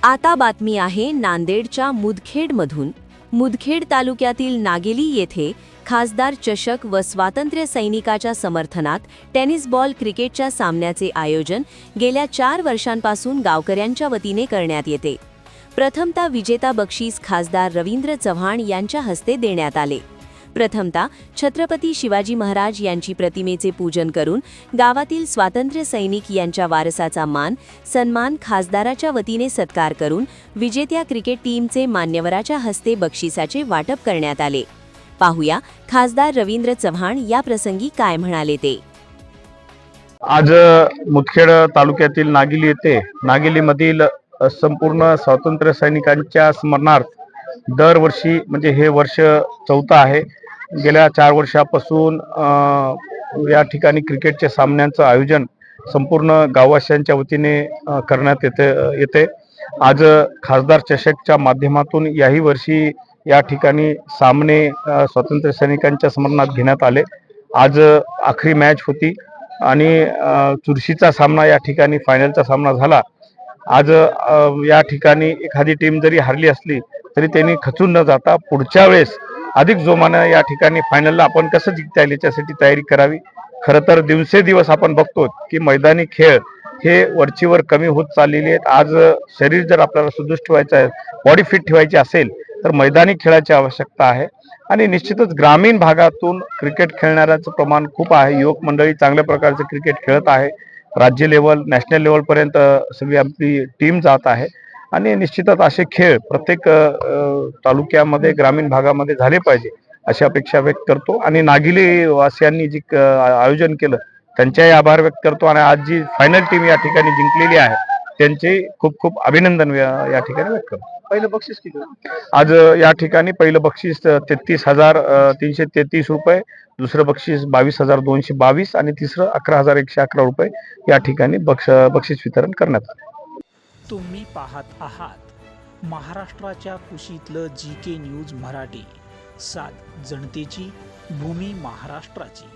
आता बातमी आहे नांदेडच्या मुदखेडमधून। मुदखेड तालुक्यातील नागेली येथे खासदार चषक व स्वातंत्र्य सैनिकाच्या समर्थनात टेनिस बॉल क्रिकेटच्या सामन्याचे आयोजन गेल्या 4 वर्षांपासून गावकऱ्यांच्या वतीने करण्यात येते। प्रथमतः विजेता बक्षीस खासदार रवींद्र चव्हाण यांच्या हस्ते देण्यात आले। प्रथमतः छत्रपती शिवाजी महाराज यांची प्रतिमेचे पूजन करून गावातील स्वातंत्र्य सैनिक यांच्या वारसाचा मान सन्मान खासदाराच्या वतीने सत्कार करून विजेत्या क्रिकेट टीमचे मान्यवराच्या हस्ते बक्षिसाचे वाटप करण्यात आले। पाहूया खासदार रवींद्र चव्हाण या प्रसंगी काय म्हणाले ते। आज मुदखेड तालुक्यातील नागेली येथे नागेलीमधील संपूर्ण स्वातंत्र्य सैनिकांच्या स्मरणार्थ दरवर्षी म्हणजे हे वर्ष 4th आहे। गेल्या 4 वर्षापासून या ठिकाणी क्रिकेटच्या सामन्यांचं आयोजन संपूर्ण गाववासियांच्या वतीने करण्यात येते। आज खासदार चषकच्या माध्यमातून याही वर्षी या ठिकाणी सामने स्वातंत्र्य सैनिकांच्या स्मरणार्थ घेण्यात आले। आज आखरी मॅच होती आणि चुरशीचा सामना या ठिकाणी फायनलचा सामना झाला। आज या ठिकाणी एखादी टीम जरी हारली असली तरी त्यांनी खचून न जाता पुढच्या वेळेस अधिक जोमाने या ठिकाणी फायनलला आपण कसं जिंकता येईल याच्यासाठी तयारी करावी। खरं तर दिवसेदिवस आपण बघतो की मैदानी खेळ हे वरचीवर कमी होत चाललेले आहेत। आज शरीर जर आपल्याला सुदृढ ठेवायचं आहे, बॉडी फिट ठेवायची असेल तर मैदानी खेळाची आवश्यकता आहे आणि निश्चितच ग्रामीण भागातून क्रिकेट खेळणाऱ्यांचं प्रमाण खूप आहे। युवक मंडळी चांगल्या प्रकारचे क्रिकेट खेळत आहे। राज्य लेवल नॅशनल लेवल पर्यंत सगळी आपली टीम जात आहे आणि निश्चितच असे खेळ प्रत्येक तालुक्यामध्ये ग्रामीण भागामध्ये झाले पाहिजे अशी अपेक्षा व्यक्त करतो आणि नागेली वासियांनी जी आयोजन केलं त्यांचाही आभार व्यक्त करतो आणि आज जी फायनल टीम या ठिकाणी जिंकलेली आहे त्यांचे खूप खूप अभिनंदन या ठिकाणी व्यक्त करतो। पहिलं बक्षीस किती? आज या ठिकाणी पहिलं बक्षीस 33,333 रुपये, दुसरं बक्षीस 22,222 आणि तिसरं 11,111 रुपये या ठिकाणी बक्षीस वितरण करण्यात आले। तुम्ही पाहत आहात महाराष्ट्राच्या कुशीतलं GK न्यूज मराठी, सात जनतेची भूमी महाराष्ट्राची।